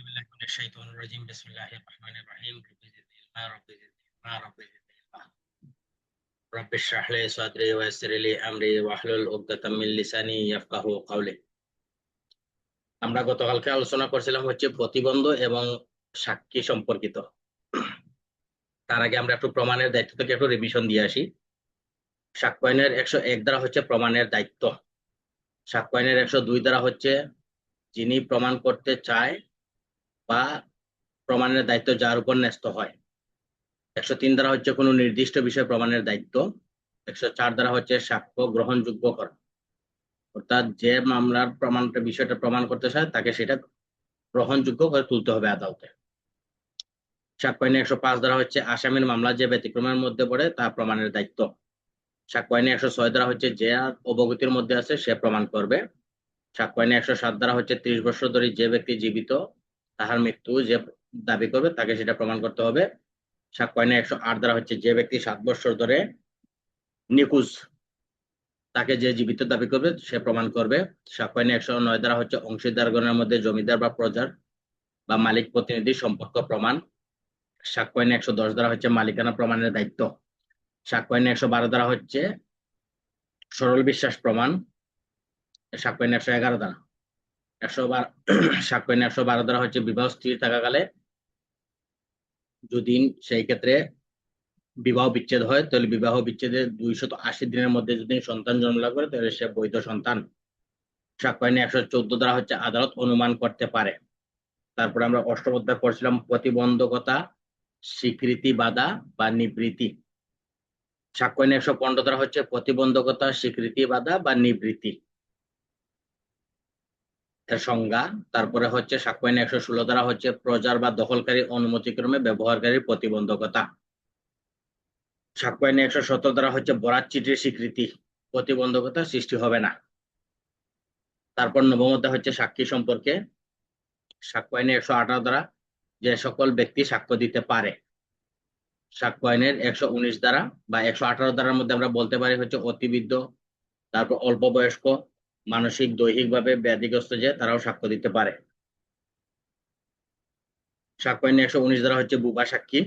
بالله من الشيطان الرجيم بسم الله الرحمن الرحيم رب زدني علما رب زدني علما رب زدني علما رب اشرح لي صدري ويسر لي امري واحلل عقدة من লিসানি يفقهوا قولي। আমরা গতকালকে আলোচনা করছিলাম হচ্ছে প্রতিবন্ধ এবং সাক্ষী সম্পর্কিত। তার আগে আমরা একটু প্রমাণের দায়িত্ব থেকে একটু রিভিশন দিয়ে আসি। সাক্ষ্য আইনের 101 দ্বারা হচ্ছে প্রমাণের দায়িত্ব, সাক্ষ্য আইনের 102 দ্বারা হচ্ছে যিনি প্রমাণ করতে চায় বা প্রমাণের দায়িত্ব যার উপর ন্যস্ত হয়। 103 দ্বারা হচ্ছে কোনো নির্দিষ্ট বিষয় প্রমাণের দায়িত্ব। 104 দ্বারা হচ্ছে সাক্ষ্য গ্রহণযোগ্য করা, অর্থাৎ যে মামলার প্রমাণটা বিষয়টা প্রমাণ করতে চায় তাকে সেটা গ্রহণযোগ্য করে তুলতে হবে আদালতে। সাক্ষ্য আইনে 105 দ্বারা হচ্ছে আসামির মামলা যে ব্যতিক্রমের মধ্যে পড়ে তা প্রমাণের দায়িত্ব। সাক্ষ্য আইনে 106 দ্বারা হচ্ছে যে অবগতির মধ্যে আছে সে প্রমাণ করবে। সাক্ষ্য আইনে 107 দ্বারা হচ্ছে 30 বছর ধরে যে ব্যক্তি জীবিত তাহার মৃত্যু যে দাবি করবে তাকে সেটা প্রমাণ করতে হবে। সাক্ষ্য আইনে 108 দ্বারা হচ্ছে যে ব্যক্তি 7 বছর ধরে নিখোঁজ তাকে যে জীবিত দাবি করবে সে প্রমাণ করবে। সাক্ষ্য আইনে 109 দ্বারা হচ্ছে অংশীদারগণের মধ্যে জমিদার বা প্রজার বা মালিক প্রতিনিধি সম্পর্ক প্রমাণ। সাক্ষ্য আইনে 110 দ্বারা হচ্ছে মালিকানা প্রমাণের দায়িত্ব। সাক্ষ্য আইনে 112 দ্বারা হচ্ছে সরল বিশ্বাস প্রমাণ। সাক্ষ্য আইনে 111 দ্বারা 112 সাক্ষ্য আইনে 112 দ্বারা হচ্ছে বিবাহ স্থির থাকাকালে যদি সেই ক্ষেত্রে বিবাহ বিচ্ছেদ হয় তাহলে বিবাহ বিচ্ছেদের 280 দিনের মধ্যে যদি সন্তান জন্ম লাভ করে তাহলে সে বৈধ সন্তান। সাক্ষ্য আইনে 114 দ্বারা হচ্ছে আদালত অনুমান করতে পারে। তারপরে আমরা অষ্টম অধ্যায় পড়ছিলাম প্রতিবন্ধকতা, স্বীকৃতি, বাধা বা নিবৃত্তি। সাক্ষ্য আইনে 115 দ্বারা হচ্ছে প্রতিবন্ধকতা, স্বীকৃতি, বাধা বা নিবৃত্তি এর সংজ্ঞা। তারপরে হচ্ছে সাক্ষ্য আইনে 116 দ্বারা হচ্ছে প্রজার বা দখলকারী অনুমতিক্রমে ব্যবহারকারীর প্রতিবন্ধকতা। সাক্ষ্য আইনে 117 দ্বারা হচ্ছে বরাত চিঠির স্বীকৃতি, প্রতিবন্ধকতা সৃষ্টি হবে না। তারপর নবম অধ্যায় হচ্ছে সাক্ষী সম্পর্কে। সাক্ষ্য আইনে 118 দ্বারা যে সকল ব্যক্তি সাক্ষ্য দিতে পারে। সাক্ষ্য আইনের 119 দ্বারা বা 118 দ্বারার মধ্যে আমরা বলতে পারি হচ্ছে অতিবৃদ্ধ, তারপর অল্প বয়স্ক, মানসিক দৈহিক ভাবে ব্যাধিগ্রস্ত যে তারাও সাক্ষ্য দিতে পারে। সাক্ষ্য আইনে 119 দ্বারা হচ্ছে বুবা সাক্ষী,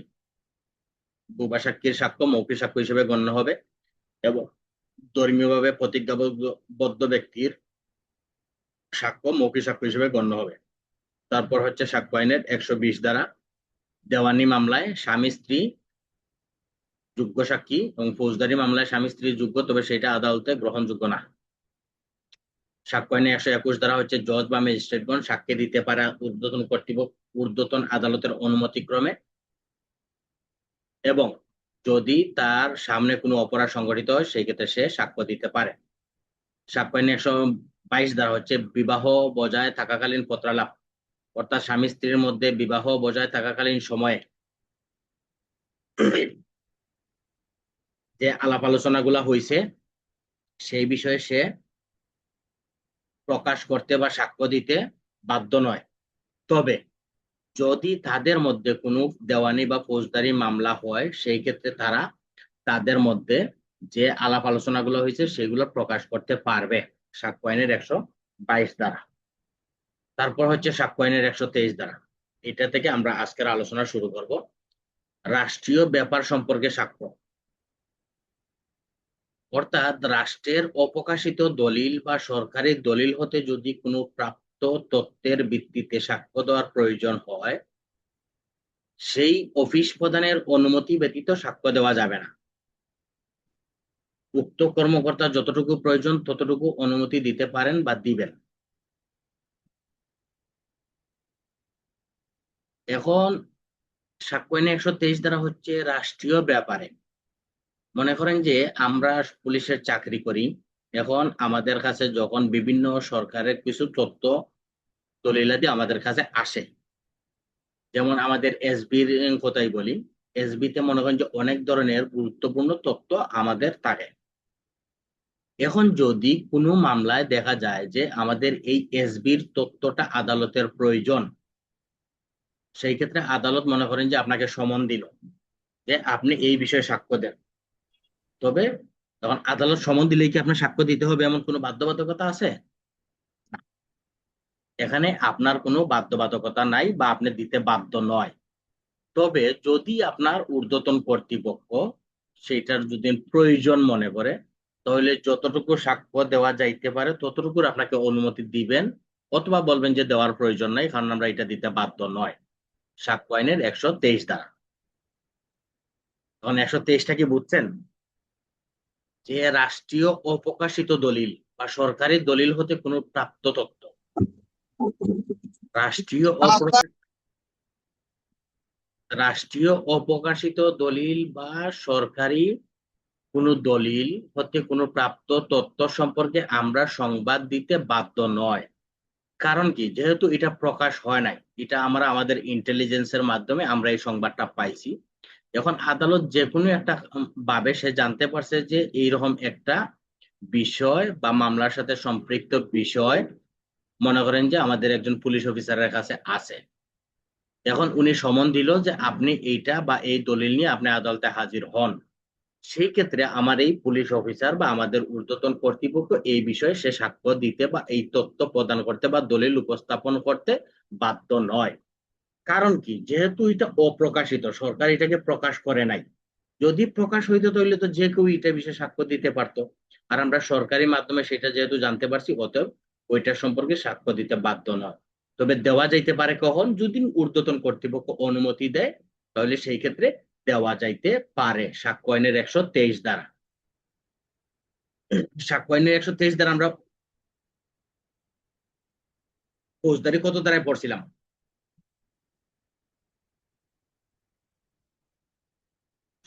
বুবা সাক্ষীর সাক্ষ্য মৌখিক সাক্ষ্য হিসেবে গণ্য হবে এবং ধর্মীয়ভাবে প্রতিজ্ঞাবদ্ধ ব্যক্তির সাক্ষ্য মৌখিক সাক্ষ্য হিসেবে গণ্য হবে। তারপর হচ্ছে সাক্ষ্য আইনের 120 দ্বারা দেওয়ানি মামলায় স্বামী স্ত্রী যোগ্য সাক্ষী এবং ফৌজদারি মামলায় স্বামী স্ত্রী যোগ্য, তবে সেটা আদালতে গ্রহণযোগ্য না। সাক্ষ্য আইনে 121 দ্বারা হচ্ছে জজ বা ম্যাজিস্ট্রেটগণ সাক্ষ্য দিতে পারে ঊর্ধ্বতন কর্তৃপক্ষ ঊর্ধ্বতন আদালতের অনুমতি ক্রমে এবং যদি তার সামনে কোনো অপরাধ সংঘটিত হয় সেই ক্ষেত্রে সে সাক্ষ্য দিতে পারে। সাক্ষ্য আইনে 122 দ্বারা হচ্ছে বিবাহ বজায় থাকাকালীন পত্রালাপ, অর্থাৎ স্বামী স্ত্রীর মধ্যে বিবাহ বজায় থাকাকালীন সময়ে যে আলাপ আলোচনাগুলো হয়েছে সেই বিষয়ে সে প্রকাশ করতে বা সাক্ষ্য দিতে বাধ্য নয়। তবে যদি তাদের মধ্যে কোনো দেওয়ানি বা ফৌজদারি মামলা হয় সেই ক্ষেত্রে তারা তাদের মধ্যে যে আলাপ আলোচনাগুলো হয়েছে সেগুলো প্রকাশ করতে পারবে সাক্ষ্য আইনের 122 দ্বারা। তারপর হচ্ছে সাক্ষ্য আইনের 123 দ্বারা, এটা থেকে আমরা আজকের আলোচনা শুরু করব। রাষ্ট্রীয় ব্যাপার সম্পর্কে সাক্ষ্য, অর্থাৎ রাষ্ট্রের অপ্রকাশিত দলিল বা সরকারি দলিল হতে যদি কোনো প্রাপ্ত তথ্যের ভিত্তিতে সাক্ষ্য দেওয়ার প্রয়োজন হয় সেই অফিস প্রদানের অনুমতি ব্যতীত সাক্ষ্য দেওয়া যাবে না। উক্ত কর্মকর্তা যতটুকু প্রয়োজন ততটুকু অনুমতি দিতে পারেন বা দিবেন। এখন সাক্ষ্য আইনে 123 দ্বারা হচ্ছে রাষ্ট্রীয় ব্যাপারে, মনে করেন যে আমরা পুলিশের চাকরি করি, এখন আমাদের কাছে যখন বিভিন্ন সরকারের কিছু তথ্য দলিলাদি আমাদের কাছে আসে, যেমন আমাদের এসবির কথাই বলি, এসবিতে মনে করেন যে অনেক ধরনের গুরুত্বপূর্ণ তথ্য আমাদের থাকে। এখন যদি কোনো মামলায় দেখা যায় যে আমাদের এই এসবির তথ্যটা আদালতের প্রয়োজন, সেই ক্ষেত্রে আদালত মনে করেন যে আপনাকে সমন দিল যে আপনি এই বিষয়ে সাক্ষ্য দেন, তবে তখন আদালত সমন দিলেই কি আপনার সাক্ষ্য দিতে হবে এমন কোনো বাধ্যবাধকতা আছে? এখানে আপনার কোনো বাধ্যবাধকতা নাই বা আপনি দিতে বাধ্য নয়। তবে যদি আপনার ঊর্ধ্বতন কর্তৃপক্ষ সেটার যদি প্রয়োজন মনে করে, তাহলে যতটুকু সাক্ষ্য দেওয়া যাইতে পারে ততটুকু আপনাকে অনুমতি দিবেন, অথবা বলবেন যে দেওয়ার প্রয়োজন নাই, কারণ আমরা এটা দিতে বাধ্য নয়। সাক্ষ্য আইনের 123 দ্বারা। তখন 123টা কি বুঝছেন? যে রাষ্ট্রীয় অপ্রকাশিত দলিল বা সরকারি দলিল হতে কোনো প্রাপ্ত তথ্য, রাষ্ট্রীয় রাষ্ট্রীয় অপ্রকাশিত দলিল বা সরকারি কোনো দলিল হতে কোনো প্রাপ্ত তথ্য সম্পর্কে আমরা সংবাদ দিতে বাধ্য নয়। কারণ কি, যেহেতু এটা প্রকাশ হয় নাই, এটা আমরা আমাদের ইন্টেলিজেন্সের মাধ্যমে আমরা এই সংবাদটা পাইছি। এখন আদালত যে কোনো একটা ভাবে সে জানতে পারছে যে এইরকম একটা বিষয় বা মামলার সাথে সম্পৃক্ত বিষয় মনে করেন যে আমাদের একজন পুলিশ অফিসারের কাছে আছে। এখন উনি সমন দিল যে আপনি এইটা বা এই দলিল নিয়ে আপনি আদালতে হাজির হন। সেই ক্ষেত্রে আমার এই পুলিশ অফিসার বা আমাদের ঊর্ধ্বতন কর্তৃপক্ষ এই বিষয়ে সে সাক্ষ্য দিতে বা এই তথ্য প্রদান করতে বা দলিল উপস্থাপন করতে বাধ্য নয়। কারণ কি, যেহেতু এটা অপ্রকাশিত, সরকার এটাকে প্রকাশ করে নাই। যদি প্রকাশ হইতো তাহলে তো যে কেউ এটা বিষয়ে সাক্ষ্য দিতে পারতো। আর আমরা সরকারি মাধ্যমে সেটা যেহেতু জানতে পারছি, অতএব ওইটার সম্পর্কে সাক্ষ্য দিতে বাধ্য নয়। তবে দেওয়া যাইতে পারে কখন, যদি ঊর্ধ্বতন কর্তৃপক্ষ অনুমতি দেয়, তাহলে সেই ক্ষেত্রে দেওয়া যাইতে পারে সাক্ষ্য আইনের 123 দ্বারা। সাক্ষ্য আইনের 123 দ্বারা আমরা ফৌজদারি কত দ্বারায় পড়ছিলাম?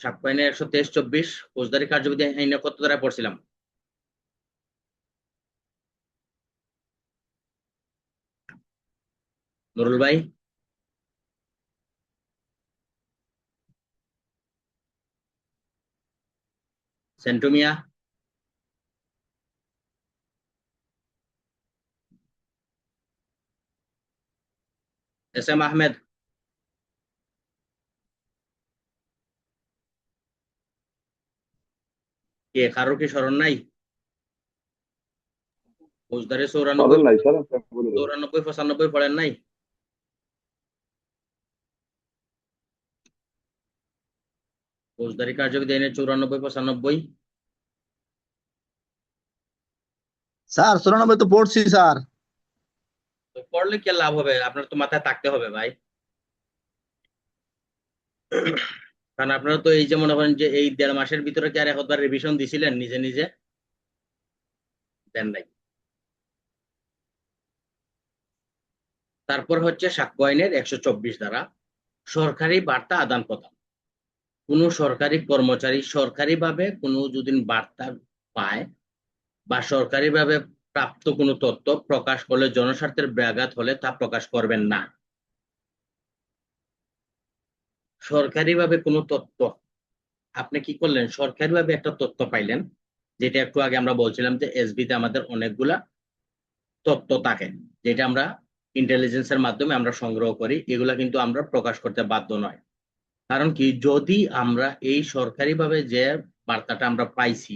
সাক্ষ্য আইনের 123-24 ফৌজদারি কার্যবিধি আইনে কত দ্বারায় পড়ছিলাম? নুরুল ভাই, সেন্টু মিয়া, এস এম আহমেদ, কে কারোর কি স্মরণ নাই? ফৌজদারি চৌরানব্বই, স্মরণ নাই স্যার, আপনি বলে দেন। 94-95 পড়েন নাই? ফৌজদারি কার্যবিধি আইনের 94-95। স্যার 94 তো পড়ছি স্যার। তো পড়লে কি আর লাভ হবে, আপনার তো মাথায় থাকতে হবে ভাই। কারণ আপনারা তো এই যে মনে করেন যে এই 1.5 মাসের ভিতরে কি আর একবার রিভিশন দিছিলেন নিজে নিজে? দেন নাই। তারপর হচ্ছে সাক্ষ্য আইনের 124 দ্বারা সরকারি বার্তা আদান প্রদান। কোনো সরকারি কর্মচারী সরকারিভাবে কোনো যদি বার্তা পায় বা সরকারিভাবে প্রাপ্ত কোনো তথ্য প্রকাশ করলে জনস্বার্থের ব্যাঘাত হলে তা প্রকাশ করবেন না। সরকারিভাবে কোনো তথ্য আপনি কি করলেন, সরকারিভাবে একটা তথ্য পাইলেন, যেটা একটু আগে আমরা বলছিলাম যে এসবি তে আমাদের অনেকগুলা তথ্য থাকে, যেটা আমরা ইন্টেলিজেন্সের মাধ্যমে আমরা সংগ্রহ করি, এগুলা কিন্তু আমরা প্রকাশ করতে বাধ্য নয়। কারণ কি, যদি আমরা এই সরকারিভাবে যে বার্তাটা আমরা পাইছি,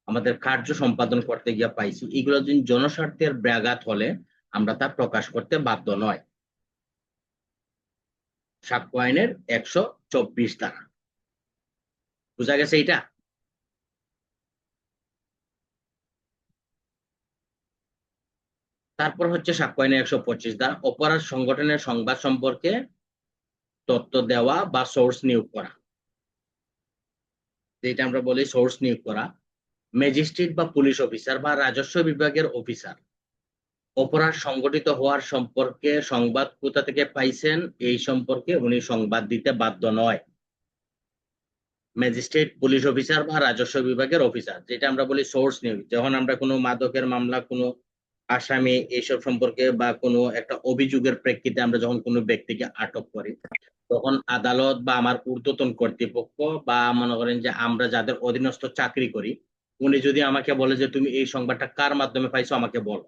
আমাদের কার্য সম্পাদন করতে গিয়ে পাইছি, এগুলো যদি জনস্বার্থের ব্যাঘাত হলে আমরা তা প্রকাশ করতে বাধ্য নয়। সাক্ষ্য আইনের 124 ধারা। বুঝা গেছে এটা? তারপর হচ্ছে সাক্ষ্য আইনের 125 ধারা অপরাধ সংগঠনের সংবাদ সম্পর্কে তথ্য দেওয়া বা সোর্স নিয়োগ করা। যেটা আমরা বলি সোর্স নিয়োগ করা, ম্যাজিস্ট্রেট বা পুলিশ অফিসার বা রাজস্ব বিভাগের অফিসার অপরাধ সংগঠিত হওয়ার সম্পর্কে সংবাদ কোথা থেকে পাইছেন এই সম্পর্কে উনি সংবাদ দিতে বাধ্য নয়। ম্যাজিস্ট্রেট, পুলিশ অফিসার বা রাজস্ব বিভাগের অফিসার, যেটা আমরা বলি সোর্স নিউজ, যখন আমরা কোনো মাদকের মামলা, কোনো আসামি এইসব সম্পর্কে বা কোনো একটা অভিযোগের প্রেক্ষিতে আমরা যখন কোনো ব্যক্তিকে আটক করি, তখন আদালত বা আমার ঊর্ধ্বতন কর্তৃপক্ষ বা মনে করেন যে আমরা যাদের অধীনস্থ চাকরি করি, উনি যদি আমাকে বলে যে তুমি এই সংবাদটা কার মাধ্যমে পাইছো আমাকে বলো,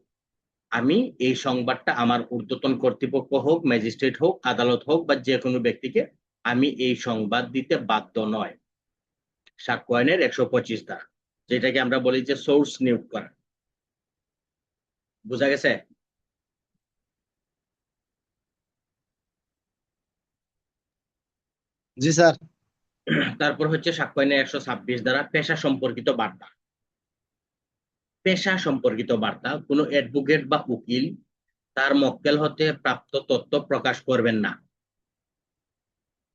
আমি এই সংবাদটা আমার ঊর্ধ্বতন কর্তৃপক্ষ হোক, ম্যাজিস্ট্রেট হোক, আদালত হোক বা যে কোনো ব্যক্তিকে আমি এই সংবাদ দিতে বাধ্য নয়। সাক্ষ্য আইনের 125 ধারা, যেটাকে আমরা বলি যে সোর্স নিয়োগ করা। বুঝা গেছে? জি স্যার। তারপর হচ্ছে সাক্ষ্য আইনের 126 দ্বারা পেশা সম্পর্কিত বার্তা। পেশা সম্পর্কিত বার্তা কোনো অ্যাডভোকেট বা উকিল তার মক্কেল হতে প্রাপ্ত তথ্য প্রকাশ করবেন না।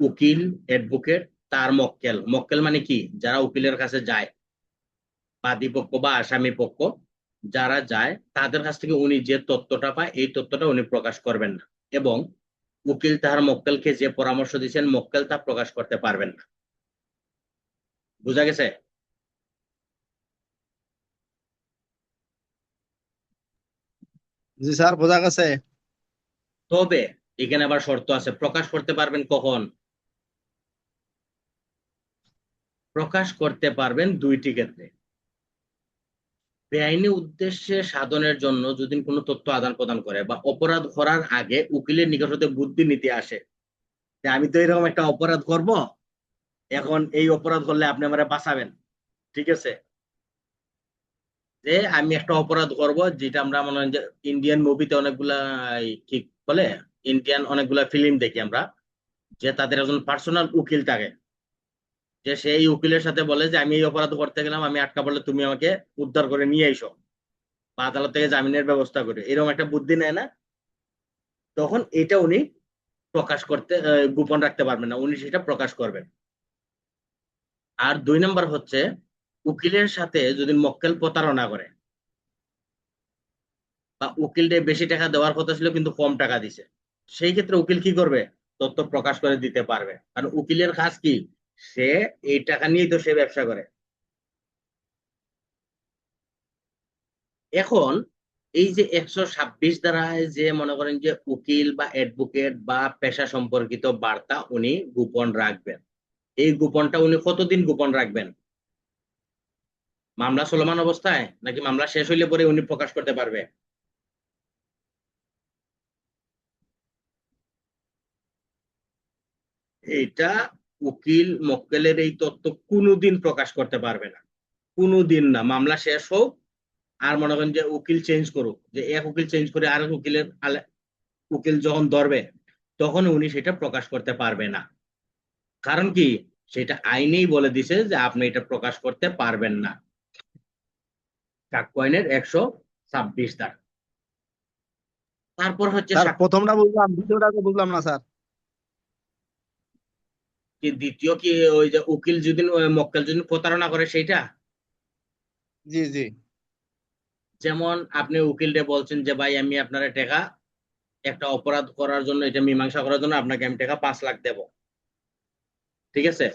উকিল, অ্যাডভোকেট, তার মক্কেল, মক্কেল মানে কি, যারা উকিলের কাছে যায়, বাদী পক্ষ বা আসামি পক্ষ যারা যায়, তাদের কাছ থেকে উনি যে তথ্যটা পায় এই তথ্যটা উনি প্রকাশ করবেন না। এবং উকিল তার মক্কেলকে যে পরামর্শ দিচ্ছেন মক্কেল তা প্রকাশ করতে পারবেন না। বুঝা গেছে? জি স্যার, বোঝা গেছে। তবে এখানে আবার শর্ত আছে, প্রকাশ করতে পারবেন কখন? প্রকাশ করতে পারবেন দুইটি ক্ষেত্রে। বেআইনি উদ্দেশ্যে সাধনের জন্য যদি কোনো তথ্য আদান প্রদান করে বা অপরাধ করার আগে উকিলের নিকট হতে বুদ্ধি নিতে আসে যে আমি তো এরকম একটা অপরাধ করব, এখন এই অপরাধ করলে আপনি আমারে বাঁচাবেন। ঠিক আছে, যে আমি একটা অপরাধ করব যেটা আমরা মনে হয় যে ইন্ডিয়ান মুভিতে অনেকগুলা কি বলে, ইন্ডিয়ান অনেকগুলা ফিল্ম দেখি আমরা, যে তাদের একজন পার্সোনাল উকিল থাকে, যে সেই উকিলের সাথে বলে যে আমি এই অপরাধ করতে গেলাম, আমি আটকা পড়লে তুমি আমাকে উদ্ধার করে নিয়ে এসো বা আদালত থেকে জামিনের ব্যবস্থা করে, এরকম একটা বুদ্ধি নেয় না? তখন এটা উনি প্রকাশ করতে গোপন রাখতে পারবেন না, উনি সেটা প্রকাশ করবেন। আর 2 নম্বর হচ্ছে উকিলের সাথে যদি মক্কেল প্রতারণা করে বা উকিলকে বেশি টাকা দেওয়ার কথা ছিল কিন্তু কম টাকা দিছে, সেই ক্ষেত্রে উকিল কি করবে? তথ্য প্রকাশ করে দিতে পারবে, কারণ উকিলের কাজ কি, সে এই টাকা নিয়েই তো সে ব্যবসা করে। এখন এই যে 126 দ্বারায় যে মনে করেন যে উকিল বা অ্যাডভোকেট বা পেশা সম্পর্কিত বার্তা উনি গোপন রাখবেন, এই গোপনটা উনি কতদিন গোপন রাখবেন? মামলা চলমান অবস্থায় নাকি মামলা শেষ হইলে পরে উনি প্রকাশ করতে পারবে? এটা উকিল মক্কেলের এই তথ্য কোনোদিন প্রকাশ করতে পারবে না, কোনোদিন না। মামলা শেষ হোক আর মনে করেন যে উকিল চেঞ্জ করুক, যে এক উকিল চেঞ্জ করে আরেক উকিলের উকিল যখন ধরবে তখন উনি সেটা প্রকাশ করতে পারবে না। কারণ কি, সেটা আইনেই বলে দিছে যে আপনি এটা প্রকাশ করতে পারবেন না, সাক্ষ্য আইনের 126 ধারা। তারপর হচ্ছে স্যার, সাক্ষ্য। প্রথমটা বুঝলাম, দ্বিতীয়টা তো বুঝলাম না স্যার। কি দ্বিতীয় কি? ওই যে উকিল যদি মক্কেল যদি প্রতারণা করে সেইটা। জি জি। যেমন আপনি উকিলকে বলছেন যে ভাই আমি আপনার টাকা একটা অপরাধ করার জন্য, এটা মীমাংসা করার জন্য আপনাকে আমি টাকা 5 লাখ দেব। ঠিক আছে,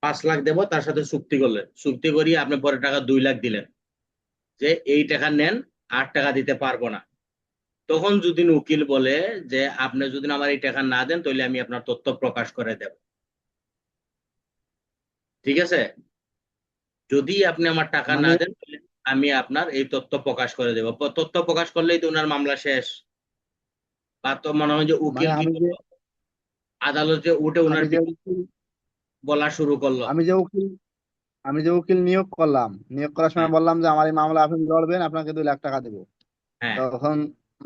5 লাখ দেব, তার সাথে চুক্তি করলেন, চুক্তি করিয়ে আপনি পরে টাকা 2 লাখ দিলেন, যে এই টাকা নেন, আর টাকা দিতে পারবো না। তখন যদি উকিল বলে যে আপনি যদি আমার এই টাকা না দেন তাহলে আমি আপনার তথ্য প্রকাশ করে দেব। ঠিক আছে, যদি আপনি আমার টাকা না মানে দেন তাহলে আমি আপনার এই তথ্য প্রকাশ করে দেব। তথ্য প্রকাশ করলেই তো ওনার মামলা শেষ। বা তো মনে হয় যে মানে উকিল কি আমি যে করলো, আদালতে উঠে ওনার আমি যে উকিল বলা শুরু করলো। আমি যে উকিল আমি যে উকিল নিয়োগ করলাম, নিয়োগ করার হ্যাঁ, সময় বললাম যে আমার এই মামলা আপনি লড়বেন, আপনাকে 2 লাখ টাকা দেবো। হ্যাঁ, তখন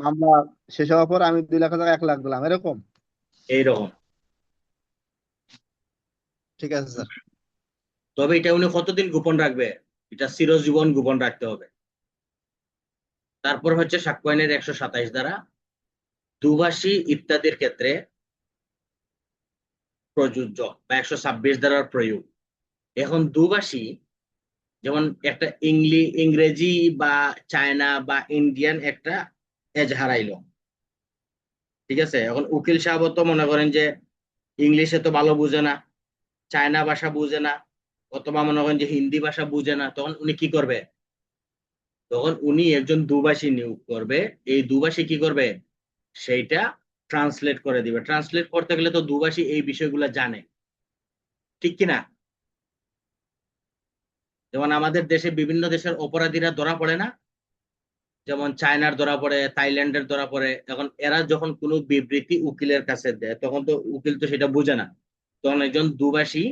মামলা শেষ হওয়ার পর আমি 2 লাখের জায়গায় 1 লাখ দিলাম, এরকম? এইরকম। ঠিক আছে স্যার। তবে এটা উনি কতদিন গোপন রাখবে? এটা চিরজীবন গোপন রাখতে হবে। তারপর হচ্ছে সাক্ষ্য আইনের 127 দ্বারা দুভাষী ইত্যাদির ক্ষেত্রে প্রযোজ্য বা 126 দ্বারার প্রয়োগ। এখন দুভাষী, যেমন একটা ইংরেজি বা চায়না বা ইন্ডিয়ান একটা এজাহার আইলো। ঠিক আছে, এখন উকিল সাহেব তো মনে করেন যে ইংলিশে তো ভালো বুঝে না, চায়না ভাষা বুঝে না, অথবা মনে করেন যে হিন্দি ভাষা বুঝে না, তখন উনি কি করবে? তখন উনি একজন দুভাষী নিয়োগ করবে। এই দুভাষী কি করবে? সেইটা ট্রান্সলেট করে দিবে। ট্রান্সলেট করতে গেলে তো দুভাষী এই বিষয়গুলো জানে, ঠিক কিনা? যেমন আমাদের দেশে বিভিন্ন দেশের অপরাধীরা ধরা পড়ে না, যেমন চায়নার ধরা পড়ে, থাইল্যান্ডের ধরা পড়ে, এখন এরা যখন কোনো বিবৃতি উকিলের কাছে দেয় তখন তো উকিল তো সেটা বুঝে না, তখন একজন দুভাষী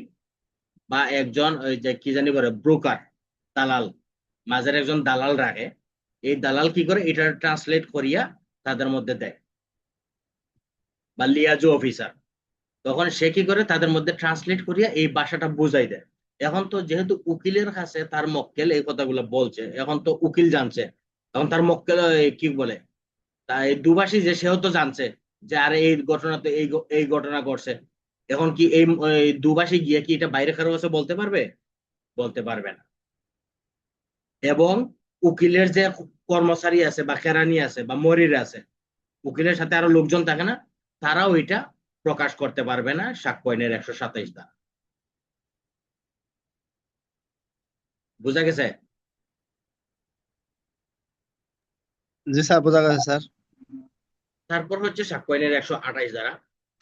বা একজন ওই যে কি জানি বলে ব্রোকার, দালাল, মাঝের একজন দালাল রাখে। এই দালাল কি করে, এটা ট্রান্সলেট করিয়া তাদের মধ্যে দেয়, বা লিয়াজো অফিসার। তখন সে কি করে তাদের মধ্যে ট্রান্সলেট করিয়া এই ভাষাটা বুঝাই দেয়। এখন তো যেহেতু উকিলের কাছে তার মক্কেল এই কথাগুলো বলছে, এখন তো উকিল জানছে, এখন তার মক্কেল কি বলে, তাই দুভাষী যে সেও তো জানছে যে আরে এই ঘটনা তো এই ঘটনা ঘটছে। এখন কি এই দুভাষী গিয়ে কি এটা বাইরে কারো কাছে বলতে পারবে? বলতে পারবে না। এবং উকিলের যে কর্মচারী আছে বা কেরানি আছে বা মরির আছে, উকিলের সাথে আরো লোকজন থাকে না, তারাও এটা প্রকাশ করতে পারবে না সাক্ষ্য আইনের 127 দ্বারা। বুঝা গেছে? জি স্যার, বোঝা গেছে স্যার। তারপর হচ্ছে সাক্ষ্য আইনের 128 দ্বারা,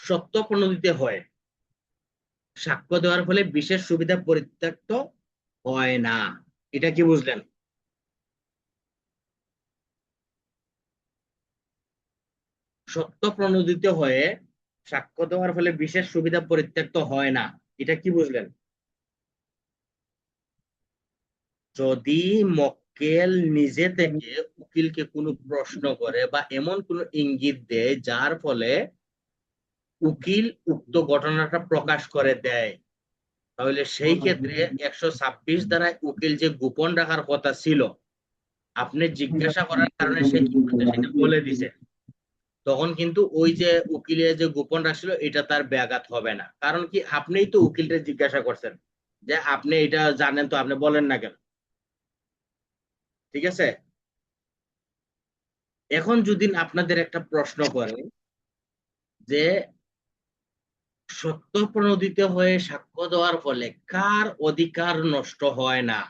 সত্য প্রণোদিত হয় সাক্ষ্য দেওয়ার ফলে বিশেষ সুবিধা পরিত্যক্ত হয় না। এটা কি বুঝলেন? সত্য প্রণোদিত হয়ে সাক্ষ্য দেওয়ার ফলে বিশেষ সুবিধা পরিত্যক্ত হয় না, এটা কি বুঝলেন? যদি মক্কেল নিজে থেকে উকিলকে কোনো প্রশ্ন করে বা এমন কোনো ইঙ্গিত দেয় যার ফলে উকিল উক্ত ঘটনাটা প্রকাশ করে দেয়, তাহলে সেই ক্ষেত্রে 126 দ্বারা উকিল যে গোপন রাখার কথা ছিল, আপনি জিজ্ঞাসা করার কারণে সে কি করছে সেটা বলে দিছে, তখন কিন্তু ওই যে উকিলের যে গোপন রাখছিল এটা তার ব্যাঘাত হবে না। কারণ কি, আপনিই তো উকিলকে জিজ্ঞাসা করছেন যে আপনি এটা জানেন তো, আপনি বলেন না কেন? ঠিক আছে। এখন যদি আপনাদের একটা প্রশ্ন করে যে সত্য প্রণোদিত হয়ে সাক্ষ্য দেওয়ার ফলে কার অধিকার নষ্ট হয় না?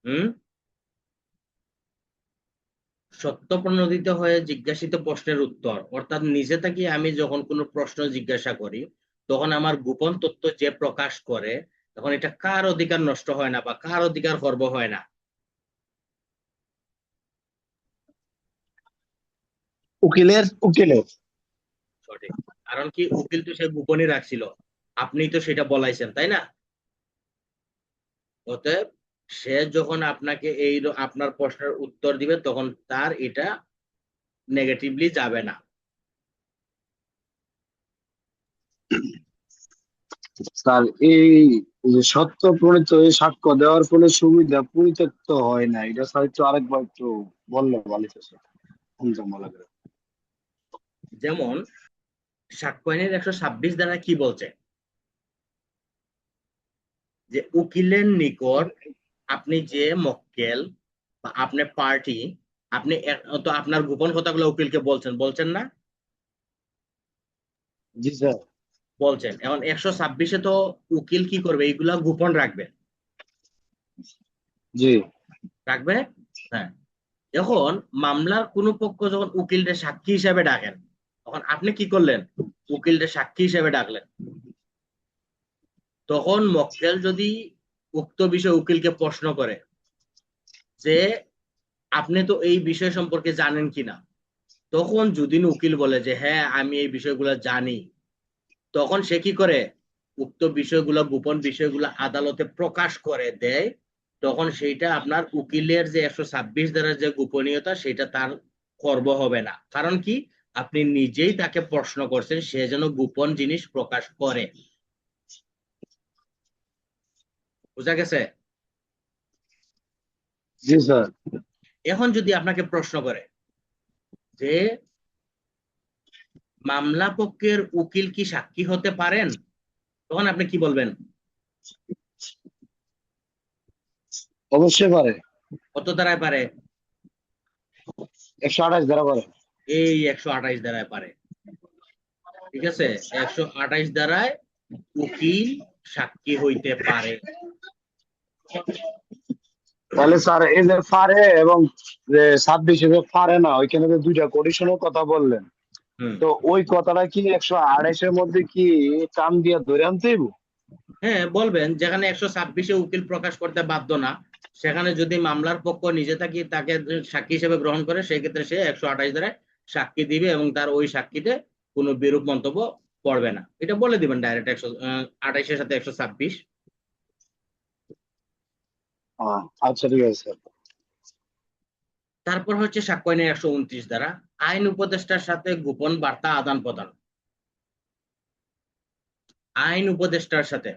হুম? সত্য প্রণোদিত হয়ে জিজ্ঞাসিত প্রশ্নের উত্তর, অর্থাৎ নিজে থেকে আমি যখন কোনো প্রশ্ন জিজ্ঞাসা করি তখন আমার গোপন তথ্য যে প্রকাশ করে, তখন এটা কার অধিকার নষ্ট হয় না বা কার অধিকার খর্ব হয় না? উকিলের। সঠিক। কারণ কি, উকিল তো সে গোপনই রাখছিল, আপনি তো সেটা বলাইছেন, তাই না? অতএব সে যখন আপনাকে আপনার প্রশ্নের উত্তর দিবে তখন তার এটা নেগেটিভলি যাবে না। স্যার, এই যে সত্য প্রণীত এই সাক্ষ্য দেওয়ার ফলে সুবিধা পরিত্যক্ত হয় না, এটা স্যার একটু আরেকবার একটু বললে ভালো হতো স্যার। শুনতাম ভালো করে। যেমন সাক্ষ্য আইনের 126 দ্বারা কি বলছে, যে উকিলের নিকট আপনি যে মক্কেল বা আপনার পার্টি, আপনি তো আপনার গোপন কথাগুলো উকিলকে বলছেন, বলছেন না? জি স্যার। বলছেন। এখন 126-এ তো উকিল কি করবে, এইগুলা গোপন রাখবে। জি। রাখবে। হ্যাঁ। এখন মামলার কোনো পক্ষ যখন উকিলকে সাক্ষী হিসেবে ডাকেন, তখন আপনি কি করলেন? উকিলকে সাক্ষী হিসেবে ডাকলেন। তখন মক্কেল যদি উক্ত বিষয়ে উকিলকে প্রশ্ন করে যে আপনি তো এই বিষয় সম্পর্কে জানেন কিনা, তখন যদি উকিল বলে যে হ্যাঁ আমি এই বিষয়গুলো জানি, তখন সে কি করে, উক্ত বিষয়গুলো গোপন বিষয়গুলো আদালতে প্রকাশ করে দেয়। তখন সেইটা আপনার উকিলের যে 126 দ্বারা যে গোপনীয়তা সেটা তার খর্ব হবে না। কারণ কি, আপনি নিজেই তাকে প্রশ্ন করছেন সে যেন গোপন জিনিস প্রকাশ করে। বুঝা গেছে? জি স্যার। এখন যদি আপনাকে প্রশ্ন করে যে মামলা পক্ষের উকিল কি সাক্ষী হতে পারেন, তখন আপনি কি বলবেন? অবশ্যই পারে। কত দ্বারায় পারে? 128 ধারা পারে। এই 128 দ্বারায় পারে। ঠিক আছে। 128 দ্বারায় উকিল সাক্ষী হইতে পারে। তাহলে স্যার এই যে পারে এবং যে 26 যে পারে না, ওইখানে যে দুইটা কন্ডিশনের কথা বললেন, হুম। তো ওই কথাটা কি 128-এর মধ্যে কি টান দিয়ে ধরে আনতে হইব? হ্যাঁ, বলবেন যেখানে 126-এ উকিল প্রকাশ করতে বাধ্য না, সেখানে যদি মামলার পক্ষ নিজে থাকি তাকে সাক্ষী হিসেবে গ্রহণ করে, সেক্ষেত্রে সে 128 দ্বারায় সাক্ষী দিবে এবং তার ওই সাক্ষীতে কোনো বিরূপ মন্তব্য পড়বে না, এটা বলে দিবেন ডাইরেক্ট 128-এর সাথে 126। আচ্ছা, ঠিক আছে স্যার। তারপর হচ্ছে সাক্ষ্য আইনের 129 ধারা, আইন উপদেষ্টার সাথে গোপন বার্তা আদান প্রদান। আইন উপদেষ্টার সাথে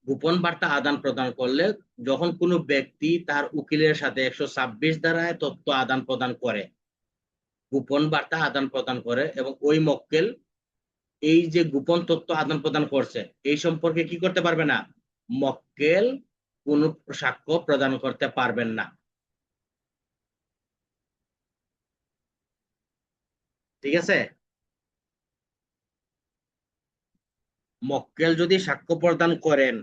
গোপন বার্তা আদান প্রদান করলে, যখন কোনো ব্যক্তি তার উকিলের সাথে 126 ধারায় তথ্য আদান প্রদান করে, গোপন বার্তা আদান প্রদান করে, এবং ওই মক্কেল এই যে গোপন তথ্য আদান প্রদান করছে এই সম্পর্কে কি করতে পারবে না, মক্কেল কোনো সাক্ষ্য প্রদান করতে পারবেন না। ঠিক আছে? মক্কেল যদি সাক্ষ্য প্রদান করেন,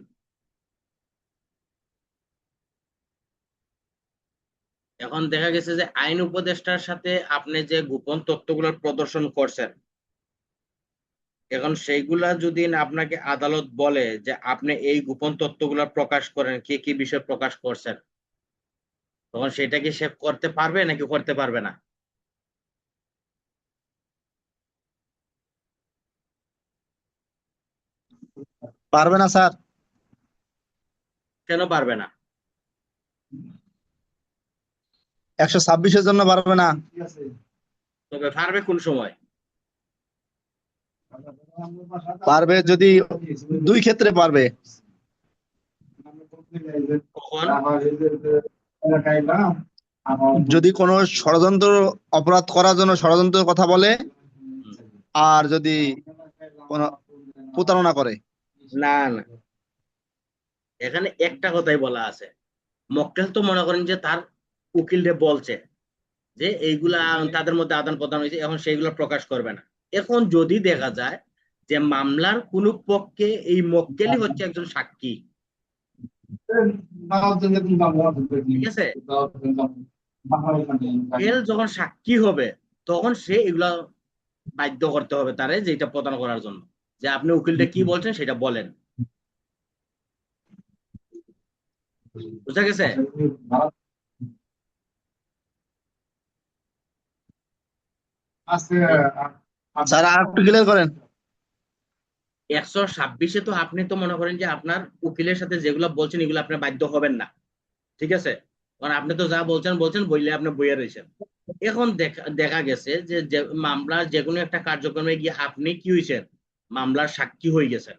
এখন দেখা গেছে যে আইন উপদেষ্টার সাথে আপনি যে গোপন তথ্যগুলো প্রদর্শন করছেন, এখন সেইগুলা যদি আপনাকে আদালত বলে যে আপনি এই গোপন তথ্যগুলো প্রকাশ করেন, কি কি বিষয় প্রকাশ করছেন, তখন সেটা কি সে করতে পারবে নাকি করতে পারবে না? পারবে না স্যার। কেন পারবে না? 126-এর জন্য পারবে না। তবে পারবে কোন সময়? পারবে যদি দুই ক্ষেত্রে পারবে। কখন? যদি কোনো ষড়যন্ত্র অপরাধ করার জন্য ষড়যন্ত্রের কথা বলে, আর যদি কোনো প্রতারণা করে। না না, এখানে একটা কথাই বলা আছে, মক্কেল তো মনে করেন যে তার উকিলরে বলছে যে এইগুলা তাদের মধ্যে আদান প্রদান হয়েছে, এখন সেইগুলো প্রকাশ করবে না। এখন যদি দেখা যায় যে মামলার কোন পক্ষে এই মক্কেলই হচ্ছে একজন সাক্ষী, ঠিক আছে, মক্কেল যখন সাক্ষী হবে তখন সে এগুলা বাধ্য করতে হবে তারে যে এটা প্রদান করার জন্য, যে আপনি উকিলটা কি বলছেন সেটা বলেন। বুঝা গেছে? স্যার আর একটু ক্লিয়ার করেন। 126-এ তো আপনি তো মনে করেন যে আপনার উকিলের সাথে যেগুলো বলছেন এগুলো আপনি বাধ্য হবেন না, ঠিক আছে, কারণ আপনি তো যা বলছেন বলছেন, বললে আপনি বইয়ে রয়েছেন। এখন দেখা গেছে যে মামলার যে কোনো একটা কার্যক্রমে গিয়ে আপনি কি হয়েছেন, মামলার সাক্ষী হয়ে গেছেন।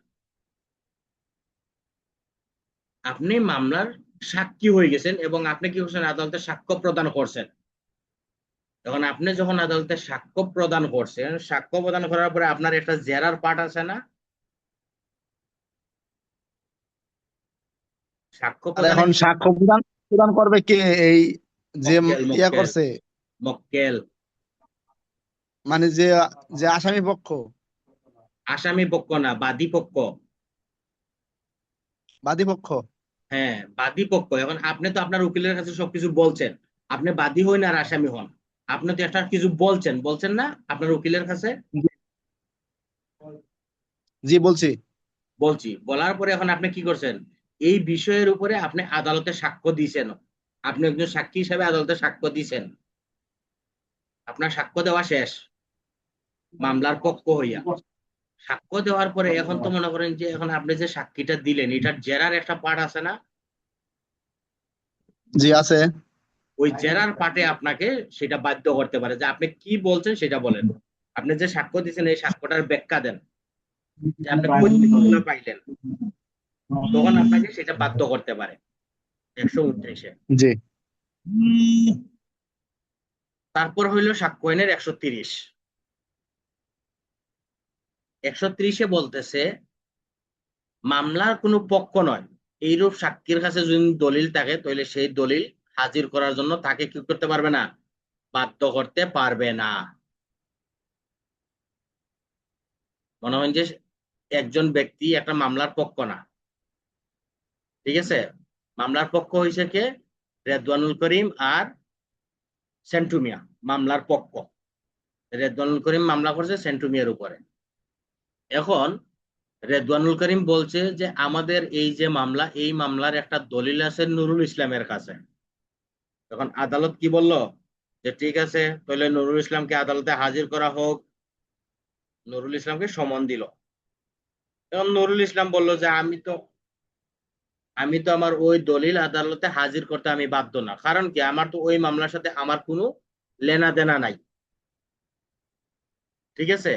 আপনি মামলার সাক্ষী হয়ে গেছেন এবং আপনি কি করছেন, আদালতে সাক্ষ্য প্রদান করছেন। এখন আপনি যখন আদালতে সাক্ষ্য প্রদান করছেন, সাক্ষ্য প্রদান করার পরে আপনার একটা জেরার পার্ট আছে না? সাক্ষ্য আর প্রদানে এখন সাক্ষ্য প্রদান প্রদান করবে কে? এই যে মক্কেল ইয়া মক্কেল করছে, মক্কেল মানে যে যে আসামি পক্ষ, আসামি পক্ষ না, বাদী পক্ষ। বাদী পক্ষ। হ্যাঁ, বাদী পক্ষ। এখন আপনি তো আপনার উকিলের কাছে সবকিছু বলছেন, আপনি বাদী হন আর আসামি হন, আপনি তো একটা কিছু বলছেন বলছেন না আপনার উকিলের কাছে? জি বলছি। বলছি, বলার পরে এখন আপনি কি করছেন, এই বিষয়ের উপরে আপনি আদালতে সাক্ষ্য দিয়েছেন, আপনি একজন সাক্ষী হিসাবে আদালতে সাক্ষ্য দিয়েছেন, আপনার সাক্ষ্য দেওয়া শেষ মামলার পক্ষ হইয়া। সাক্ষ্য দেওয়ার পরে এখন তো মনে করেন যে এখন আপনি যে সাক্ষীটা দিলেন এটার জেরার একটা পার্ট আছে না? জি আছে। ওই জেরার পার্টে আপনাকে সেটা বাধ্য করতে পারে যে আপনি কি বলছেন সেটা বলেন, আপনি যে সাক্ষ্য দিচ্ছেন এই সাক্ষ্যটার ব্যাখ্যা দেন, যে আপনি কোন তথ্যগুলো পাইলেন, তখন আপনাকে সেটা বাধ্য করতে পারে 129-এ। জি। তারপর হইল সাক্ষ্য আইনের 130। 130-এ বলতেছে মামলার কোনো পক্ষ নয় এইরূপ সাক্ষীর কাছে যদি দলিল থাকে তাহলে সেই দলিল হাজির করার জন্য তাকে কি করতে পারবে না, বাধ্য করতে পারবে না। মনে হয় যে একজন ব্যক্তি একটা মামলার পক্ষ না, ঠিক আছে, মামলার পক্ষ হয়েছে কে, রেদওয়ানুল করিম আর সেন্টু মিয়া মামলার পক্ষ। রেদওয়ানুল করিম মামলা করছে সেন্টু মিয়ার উপরে। এখন রেদওয়ানুল করিম বলছে যে আমাদের এই যে মামলা, এই মামলার একটা দলিল আছে নুরুল ইসলামের কাছে। তখন আদালত কি বলল, যে ঠিক আছে তাহলে নুরুল ইসলামকে আদালতে হাজির করা হোক। নুরুল ইসলামকে সমন দিল। এখন নুরুল ইসলাম বলল যে আমি তো আমার ওই দলিল আদালতে হাজির করতে আমি বাধ্য না, কারণ কি আমার তো ওই মামলার সাথে আমার কোনো লেনা দেনা নাই। ঠিক আছে,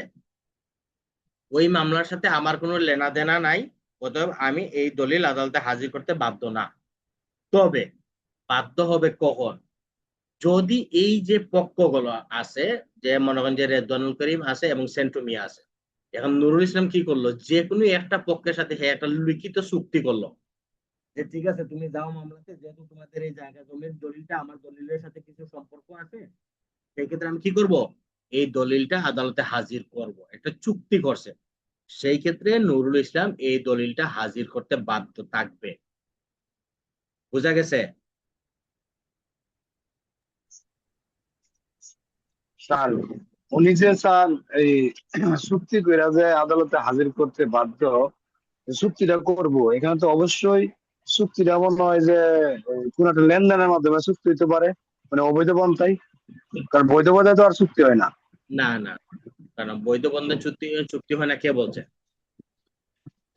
ওই মামলার সাথে আমার কোনো লেনা দেনা নাই, অতএব আমি এই দলিল আদালতে হাজির করতে বাধ্য না। তবে বাধ্য হবে কখন? যদি এই যে পক্ষগুলো আছে, যে মনে করেন যে রেদওয়ানুল করিম আছে এবং সেন্টু মিয়া আছে, এখন নুরুল ইসলাম কি করলো, যে কোনো একটা পক্ষের সাথে সে একটা লিখিত চুক্তি করলো যে ঠিক আছে তুমি যাও মামলাতে, যেহেতু তোমাদের এই জায়গা জমির দলিলটা আমার দলিলের সাথে কিছু সম্পর্ক আছে, সেই ক্ষেত্রে আমি কি করব, এই দলিলটা আদালতে হাজির করব, একটা চুক্তি করছে। সেই ক্ষেত্রে নুরুল ইসলাম এই দলিলটা হাজির করতে বাধ্য থাকবে। বোঝা গেছে? স্যার উনি যে স্যার এই চুক্তি কইরা যে আদালতে হাজির করতে বাধ্য, চুক্তিটা করব, এখানে তো অবশ্যই চুক্তিটা এমন নয় যে কোন একটা লেনদেনের মাধ্যমে চুক্তি হতে পারে, মানে অবৈধ পন্থায়। কারণ বৈধ পন্থায় তো আর চুক্তি হয় না। না না, কারণ বৈধ বন্ধন চুক্তি চুক্তি হয় না কে বলছে?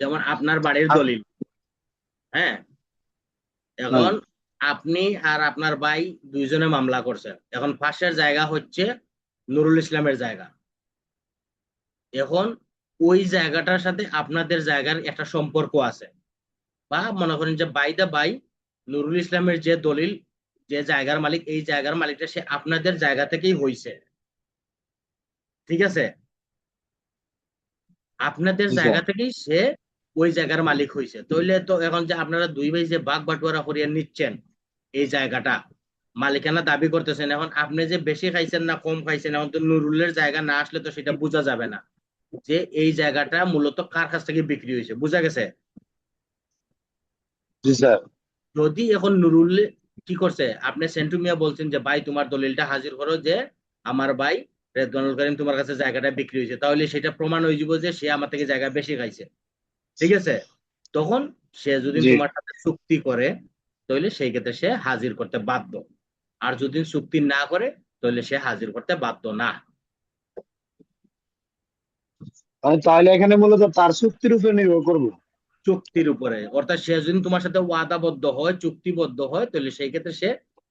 যেমন আপনার বাড়ির আর দলিল, হ্যাঁ, হ্যাঁ, এখন আপনি আর আপনার ভাই দুইজনে মামলা করছেন, এখন ফাঁসের জায়গা হচ্ছে নুরুল ইসলামের জায়গা। এখন ওই জায়গাটার সাথে আপনাদের জায়গার একটা সম্পর্ক আছে, বা মনে করেন যে বাই দা বাই নুরুল ইসলামের যে দলিল, যে জায়গার মালিক, এই জায়গার মালিকটা সে আপনাদের জায়গা থেকেই হইছে। ঠিক আছে, আপনাদের জি জায়গা স্যার। থেকেই সে ওই জায়গার মালিক হইছে। তাইলে তো এখন যে আপনারা দুই ভাই যে ভাগ বাটোয়ারা করিয়া নিচ্ছেন এই জায়গাটা, মালিকানা দাবি করতেছেন, এখন আপনি যে বেশি খাইছেন না কম খাইছেন, এখন তো নুরুলের জায়গা না আসলে তো সেটা বোঝা যাবে না যে এই জায়গাটা মূলত কার কাছ থেকে বিক্রি হয়েছে। বোঝা গেছে? জি স্যার। যদি এখন নুরুল কি করছে, আপনি সেন্টু মিয়া বলছেন যে ভাই তোমার দলিলটা হাজির করো যে আমার ভাই রেদওয়ানুল করিম তোমার কাছে জায়গাটা বিক্রি হয়েছে, তাহলে সেটা প্রমাণ হয়ে যাবে যে সে আমার থেকে জায়গা বেশি খাইছে। ঠিক আছে, তখন সে যদি জি। তোমার সাথে চুক্তি করে তাহলে সেই ক্ষেত্রে সে হাজির করতে বাধ্য। আর যদি চুক্তি না করে তাহলে সে হাজির করতে বাধ্য না। মানে তাহলে এখানে মূলত তার চুক্তির উপর নির্ভর করবো। চুক্তির উপরে, অর্থাৎ সে যদি তোমার সাথে ওয়াদাবদ্ধ হয়, চুক্তিবদ্ধ হয়, তাহলে সেই ক্ষেত্রে সে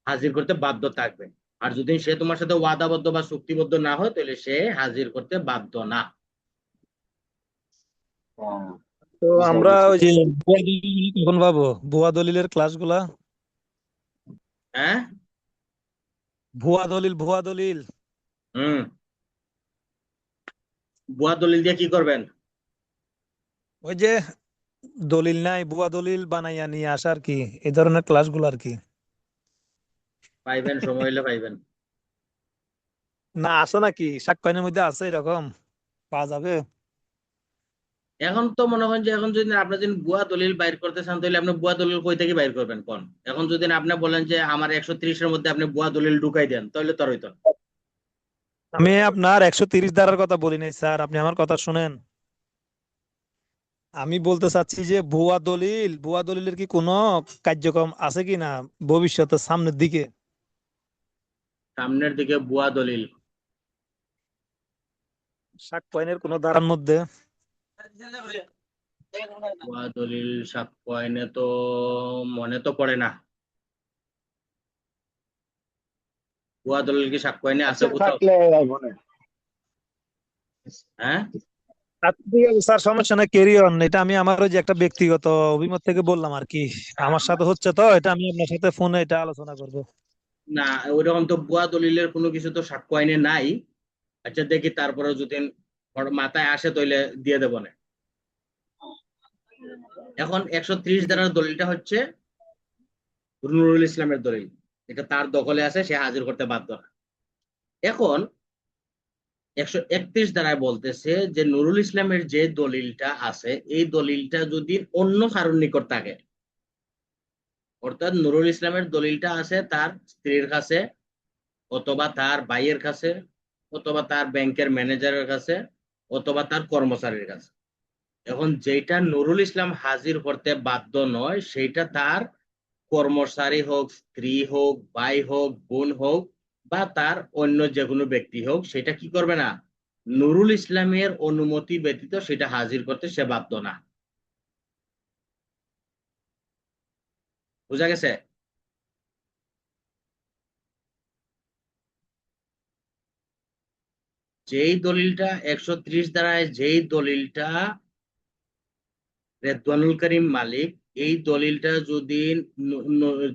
হাজির করতে বাধ্য থাকবে। আর যদি সে তোমার সাথে ওয়াদাবদ্ধ বা চুক্তিবদ্ধ না হয় তাহলে সে হাজির করতে বাধ্য না। হ্যাঁ, তো জি স্যার আমরা বুঝছি। ওই যে ভুয়া দলিল কখন পাবো, ভুয়া দলিলের ক্লাসগুলা? হ্যাঁ, ভুয়া দলিল হুম, ভুয়া দলিল দিয়ে কি করবেন? ওই যে দলিল নাই, ভুয়া দলিল বানাইয়া নিয়ে আসা আর কি, এই ধরনের ক্লাসগুলো আর কি। পাইবেন, সময় হলে পাইবেন। না আছে নাকি, সাক্ষ্যয়নের মধ্যে আছে এরকম, পাওয়া যাবে? এখন তো মনে হয় যে এখন যদি আপনি যদি ভুয়া দলিল বাইর করতে চান তাহলে আপনি ভুয়া দলিল কই থেকে বাইর করবেন কোন? এখন যদি আপনি বলেন যে আমার 130-এর মধ্যে আপনি ভুয়া দলিল ঢুকাই দেন তাহলে তো আর হইতো না। আমি আপনার 130 ধারার কথা বলি নাই স্যার, আপনি আমার কথা শুনেন। আমি বলতে চাচ্ছি যে ভুয়া দলিলের কি কোনো কার্যক্রম আছে কিনা ভবিষ্যতে, সামনের দিকে? সামনের দিকে ভুয়া দলিল, সাক্ষ্যয়নের কোনো ধারার মধ্যে? ভুয়া দলিল সাক্ষ্য আইনে তো মনে তো পড়ে না। ভুয়া দলিল কি সাক্ষ্য আইনে আছে আচ্ছা কোথাও? থাকলে মনে। হ্যাঁ, আচ্ছা, ঠিক আছে স্যার, সমস্যা নাই, ক্যারি অন। এটা আমি আমার ওই যে একটা ব্যক্তিগত অভিমত থেকে বললাম আর কি। আমার সাথে হচ্ছে তো এটা, আমি আপনার সাথে ফোনে এটা আলোচনা করব। না ওইরকম তো ভুয়া দলিলের কোনো কিছু তো সাক্ষ্য আইনে নাই। আচ্ছা দেখি, তারপরে যদি ওর মাথায় আসে তাহলে দিয়ে দেবো না। এখন 130 ধারার দলিলটা হচ্ছে নুরুল ইসলামের দলিল, এটা তার দখলে আছে, সে হাজির করতে বাধ্য না। এখন 131 ধারায় বলতেছে যে নুরুল ইসলামের যে দলিলটা আছে এই দলিলটা যদি অন্য কারোর নিকট থাকে, অর্থাৎ নুরুল ইসলামের দলিলটা আছে তার স্ত্রীর কাছে, অথবা তার ভাইয়ের কাছে, অথবা তার ব্যাংকের ম্যানেজারের কাছে, অথবা তার কর্মচারীর কাছে। এখন যেটা নুরুল ইসলাম হাজির করতে বাধ্য নয় সেটা তার কর্মচারী হোক, স্ত্রী হোক, ভাই হোক, বোন হোক, বা তার অন্য যে কোনো ব্যক্তি হোক, সেটা কি করবে না, নুরুল ইসলামের অনুমতি ব্যতীত সেটা হাজির করতে সে বাধ্য না। বুঝা গেছে? যেই দলিলটা 130 ধারায় যেই দলিলটা রেদওয়ানুল করিম মালিক, এই দলিলটা যদি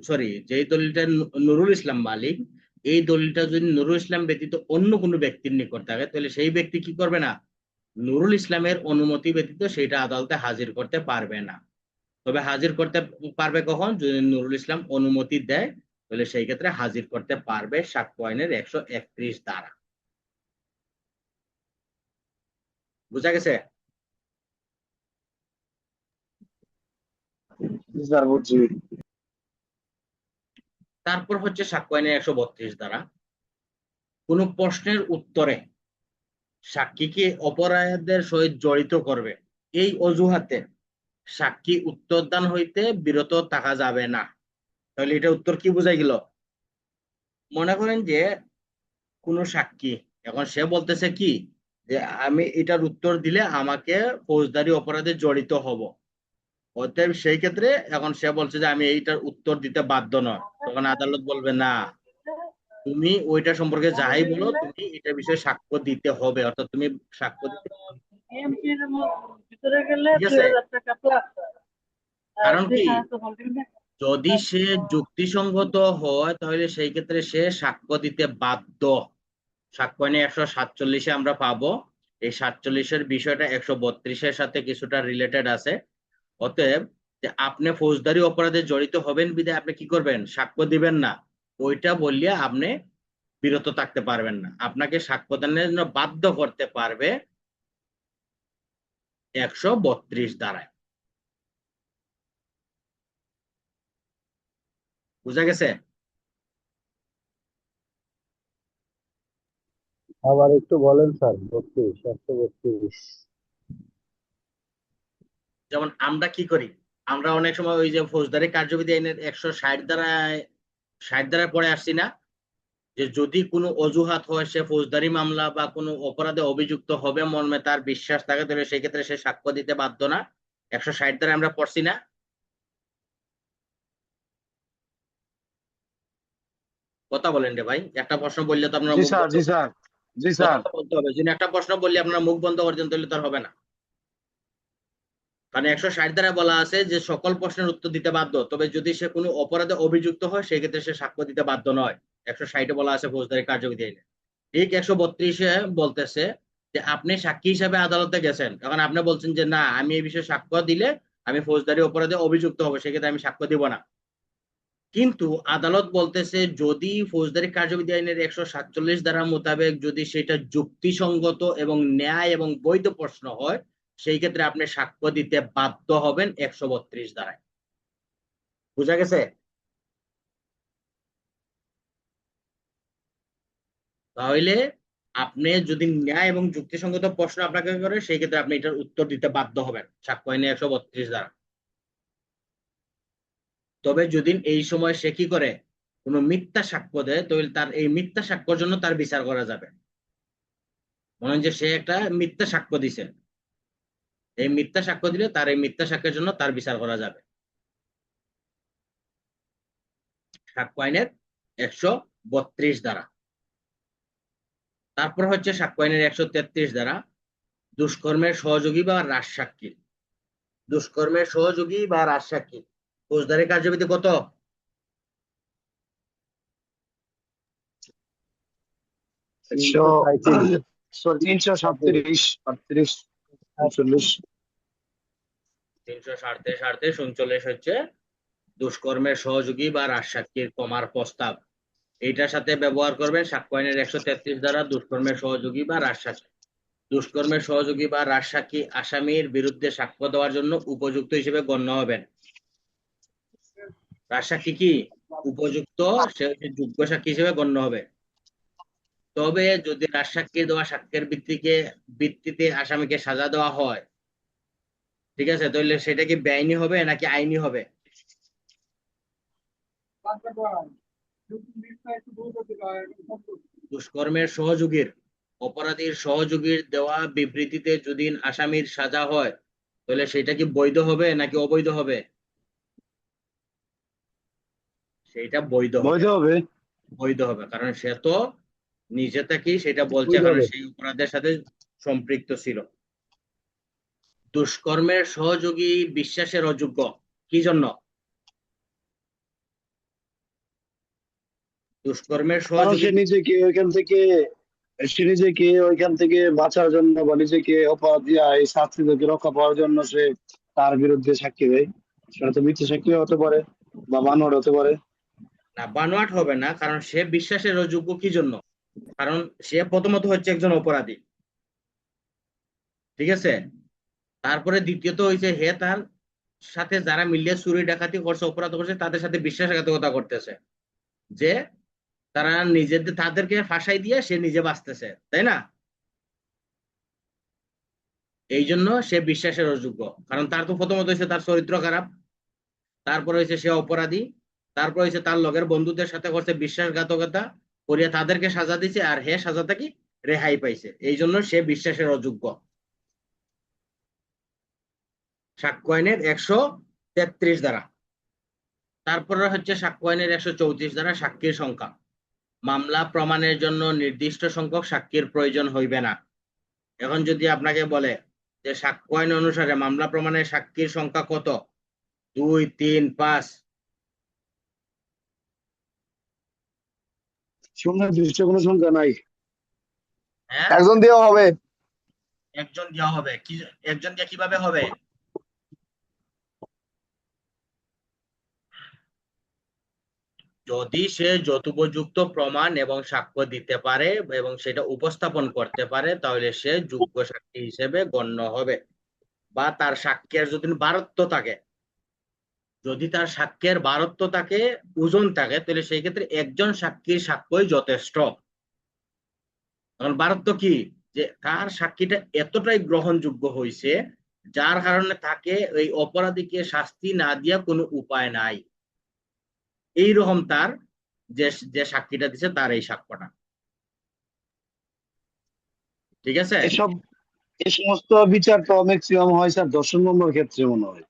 সরি যেই দলিলটা নুরুল ইসলাম মালিক, এই দলিলটা যদি নুরুল ইসলাম ব্যতীত অন্য কোনো ব্যক্তির নিকট থাকে, তাহলে সেই ব্যক্তি কি করবে না? নুরুল ইসলামের অনুমতি ব্যতীত সেটা আদালতে হাজির করতে পারবে না। তবে হাজির করতে পারবে কখন? যদি নুরুল ইসলাম অনুমতি দেয়, তাহলে সেই ক্ষেত্রে হাজির করতে পারবে সাক্ষ্য আইনের 131 ধারা। বুঝা গেছে? জি স্যার, বুঝছি। তারপর হচ্ছে সাক্ষ্য আইনের 132 ধারা। কোন প্রশ্নের উত্তরে সাক্ষীকে অপরাধের সহিত জড়িত করবে, এই অজুহাতে সাক্ষী উত্তরদান হইতে বিরত থাকা যাবে না। তাহলে এটা উত্তর কি বোঝাই গেল? মনে করেন যে কোন সাক্ষী, এখন সে বলতেছে কি যে আমি এটার উত্তর দিলে আমাকে ফৌজদারি অপরাধে জড়িত হব, অতএব সেই ক্ষেত্রে এখন সে বলছে যে আমি এইটার উত্তর দিতে বাধ্য নয়। তখন আদালত বলবে না, তুমি ওইটা সম্পর্কে যাই বলো, তুমি এটা বিষয়ে সাক্ষ্য দিতে হবে, অর্থাৎ তুমি সাক্ষ্য দিতে, ঠিক আছে? কারণ কি, যদি সে যুক্তিসঙ্গত হয় তাহলে সেই ক্ষেত্রে সে সাক্ষ্য দিতে বাধ্য। সাক্ষ্য আইনে 147-এ আমরা পাবো। এই 47-এর বিষয়টা 132-এর সাথে কিছুটা রিলেটেড আছে। অতএব যে আপনি ফৌজদারি অপরাধে জড়িত হবেন বিধায় আপনি কি করবেন? সাক্ষ্য দিবেন না, ওইটা বললে আপনি বিরত থাকতে পারবেন না। আপনাকে সাক্ষ্য দানের জন্য বাধ্য করতে পারবে 132 ধারায়। বুঝা গেছে? আবার একটু বলেন স্যার। 32, 132। যেমন আমরা কি করি, আমরা অনেক সময় ওই যে ফৌজদারি কার্যবিধি আইনের 160 ধারায় পড়ে আসছি না, যে যদি কোনো অজুহাত হয় সে ফৌজদারি মামলা বা কোনো অপরাধে অভিযুক্ত হবে মর্মে তার বিশ্বাস থাকে, তাহলে সেই ক্ষেত্রে সে সাক্ষ্য দিতে বাধ্য না। 160 ধারায় আমরা পড়ছি না? কথা বলেন রে ভাই, একটা প্রশ্ন বললে তো আপনারা জি মুখ স্যার, বন্ধ, জি স্যার, জি কথা স্যার। তো বলতে হবে। যদি একটা প্রশ্ন বললে আপনারা মুখ বন্ধ করছেন তাহলে তো আর হবে না। কারণ 160 ধারায় বলা আছে যে সকল প্রশ্নের উত্তর দিতে বাধ্য, তবে যদি সে কোনো অপরাধে অভিযুক্ত হয় সেই ক্ষেত্রে সে সাক্ষ্য দিতে বাধ্য নয়। 160-এ বলা আছে ফৌজদারি কার্যবিধি আইনে। ঠিক 132-এ বলতেছে যে আপনি সাক্ষী হিসাবে আদালতে গেছেন, এখন আপনি বলছেন যে না, আমি এই বিষয়ে সাক্ষ্য দিলে আমি ফৌজদারি অপরাধে অভিযুক্ত হবো, সেক্ষেত্রে আমি সাক্ষ্য দিব না। কিন্তু আদালত বলতেছে যদি ফৌজদারি কার্যবিধি আইনের 147 ধারা মোতাবেক যদি সেটা যুক্তিসঙ্গত এবং ন্যায় এবং বৈধ প্রশ্ন হয়, সেই ক্ষেত্রে আপনি সাক্ষ্য দিতে বাধ্য হবেন 132 ধারায়। বুঝা গেছে? তাহলে আপনি যদি ন্যায় এবং যুক্তিসঙ্গত প্রশ্ন আপনাকে করে, সেই ক্ষেত্রে আপনি এটার উত্তর দিতে বাধ্য হবেন সাক্ষ্য আইনে 132 ধারা। তবে যদি এই সময় সে কি করে, কোনো মিথ্যা সাক্ষ্য দেয়, তাহলে তার এই মিথ্যা সাক্ষ্যের জন্য তার বিচার করা যাবে। মনে হয় যে সে একটা মিথ্যা সাক্ষ্য দিছে, এই মিথ্যা সাক্ষ্য দিলে তার এই মিথ্যা সাক্ষ্যের জন্য তার বিচার করা যাবে সাক্ষ্য আইনের 132 ধারা। তারপর হচ্ছে সাক্ষ্য আইনের 133 ধারা, দুষ্কর্মের সহযোগী বা রাজসাক্ষী। দুষ্কর্মের সহযোগী বা রাজসাক্ষী ফৌজদারি কার্যবিধি কত? 337, 38, 39। 337, 38, 39 হচ্ছে দুষ্কর্মের সহযোগী বা রাজসাক্ষীর কমার প্রস্তাব। এইটার সাথে ব্যবহার করবেন সাক্ষ্য আইনের 133 ধারা, দুষ্কর্মের সহযোগী বা রাজসাক্ষী। দুষ্কর্মের সহযোগী বা রাজসাক্ষী আসামির বিরুদ্ধে সাক্ষ্য দেওয়ার জন্য উপযুক্ত হিসেবে গণ্য হবেন। রাজসাক্ষী কি উপযুক্ত, সে হচ্ছে যোগ্য সাক্ষী হিসেবে গণ্য হবে। তবে যদি রাজসাক্ষীর দেওয়া সাক্ষ্যের ভিত্তিতে আসামিকে সাজা দেওয়া হয়, ঠিক আছে, তাহলে সেটা কি বেআইনি হবে নাকি আইনি হবে? দুষ্কর্মের সহযোগীর, অপরাধীর সহযোগীর দেওয়া বিবৃতিতে যদি আসামির সাজা হয়, তাহলে সেটা কি বৈধ হবে নাকি অবৈধ হবে? সেইটা বৈধ বৈধ হবে, হবে। বৈধ হবে, কারণ সে তো নিজে থেকেই সেটা বলছে, বৈধ কারণ হবে। সেই অপরাধের সাথে সম্পৃক্ত ছিল। দুষ্কর্মের সহযোগী বিশ্বাসের অযোগ্য, কি জন্য? দুষ্কর্মের কারণ সহযোগী সে নিজেকে ওইখান থেকে বাঁচার জন্য বা নিজেকে অপরাধ দিয়া এই শাস্তি থেকে রক্ষা পাওয়ার জন্য সে তার বিরুদ্ধে সাক্ষী দেয়। সেটা তো মিথ্যা সাক্ষী হতে পারে বা বানোয়াট হতে পারে। না, বানোয়াট হবে না, কারণ সে বিশ্বাসের অযোগ্য কি জন্য? কারণ সে প্রথমত হচ্ছে একজন অপরাধী, ঠিক আছে? তারপরে দ্বিতীয়ত হয়েছে হে তার সাথে যারা মিলিয়ে চুরি ডাকাতি করছে, অপরাধ করছে, তাদের সাথে বিশ্বাসঘাতকতা করতেছে, যে তারা নিজেদের তাদেরকে ফাঁসাই দিয়ে সে নিজে বাঁচতেছে, তাই না? এই জন্য সে বিশ্বাসের অযোগ্য, কারণ তার তো প্রথমত হয়েছে তার চরিত্র খারাপ, তারপরে হয়েছে সে অপরাধী, তারপর হয়েছে তার লগের বন্ধুদের সাথে করছে বিশ্বাসঘাতকতা করিয়া তাদেরকে সাজা দিছে, আর হে সাজা থেকে রেহাই পাইছে, এই জন্য সে বিশ্বাসের অযোগ্য। সাক্ষ্য আইনের 133 ধারা। তারপরে হচ্ছে সাক্ষ্য আইনের 134 ধারা, সাক্ষীর সংখ্যা। মামলা প্রমাণের জন্য নির্দিষ্ট সংখ্যক সাক্ষীর প্রয়োজন হইবে না। এখন যদি আপনাকে বলে যে সাক্ষ্য আইন অনুসারে মামলা প্রমাণের সাক্ষীর সংখ্যা কত, 2, 3, 5, সুনির্দিষ্ট কোনো সংখ্যা নাই। হ্যাঁ, একজন দেওয়া হবে। একজন দেওয়া হবে। কি একজন দিয়ে কিভাবে হবে? যদি সে যথোপযুক্ত প্রমাণ এবং সাক্ষ্য দিতে পারে এবং সেটা উপস্থাপন করতে পারে, তাহলে সে যোগ্য সাক্ষী হিসেবে গণ্য হবে। বা তার সাক্ষ্যের যদি বারত্ব থাকে, যদি তার সাক্ষ্যের বারত্ব থাকে, ওজন থাকে, তাহলে সেই ক্ষেত্রে একজন সাক্ষীর সাক্ষ্যই যথেষ্ট। এখন বারত্ব কি? যে তার সাক্ষীটা এতটাই গ্রহণযোগ্য হয়েছে, যার কারণে তাকে এই অপরাধীকে শাস্তি না দিয়া কোনো উপায় নাই, এইরকম তার যে যে সাক্ষীটা দিছে তার এই সাক্ষ্যটা, ঠিক আছে? এই সমস্ত বিচার তো ম্যাক্সিমাম হয় স্যার দর্শন মামলার ক্ষেত্রে মনে হয়।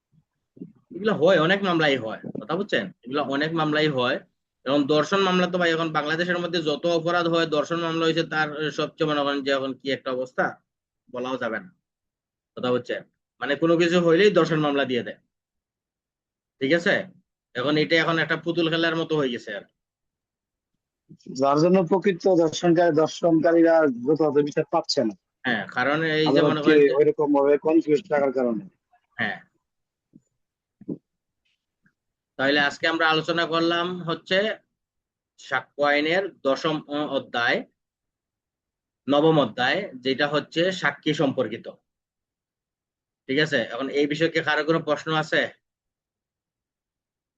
এগুলো হয়, অনেক মামলাই হয়, কথা বুঝছেন? এগুলো অনেক মামলাই হয়। এবং দর্শন মামলা তো ভাই এখন বাংলাদেশের মধ্যে যত অপরাধ হয়, দর্শন মামলা হয়েছে তার সবচেয়ে, মনে করেন যে এখন কি একটা অবস্থা বলাও যাবে না, কথা বুঝছেন? মানে কোনো কিছু হইলেই দর্শন মামলা দিয়ে দেয়, ঠিক আছে? এখন এটা এখন একটা পুতুল খেলার মতো হয়ে গেছে আর। যার জন্য প্রকৃত দর্শনকারীরা যথাযথ বিচার পাচ্ছে না, হ্যাঁ, কারণ এই যে মনে আদালতকে করেন যে, ওইরকম ভাবে কনফিউজ থাকার কারণে। হ্যাঁ, তাহলে আজকে আমরা আলোচনা করলাম হচ্ছে সাক্ষ্য আইনের 10ম অধ্যায়, 9ম অধ্যায়, যেটা হচ্ছে সাক্ষী সম্পর্কিত, ঠিক আছে? এখন এই বিষয়ে কি কারো কোনো প্রশ্ন আছে?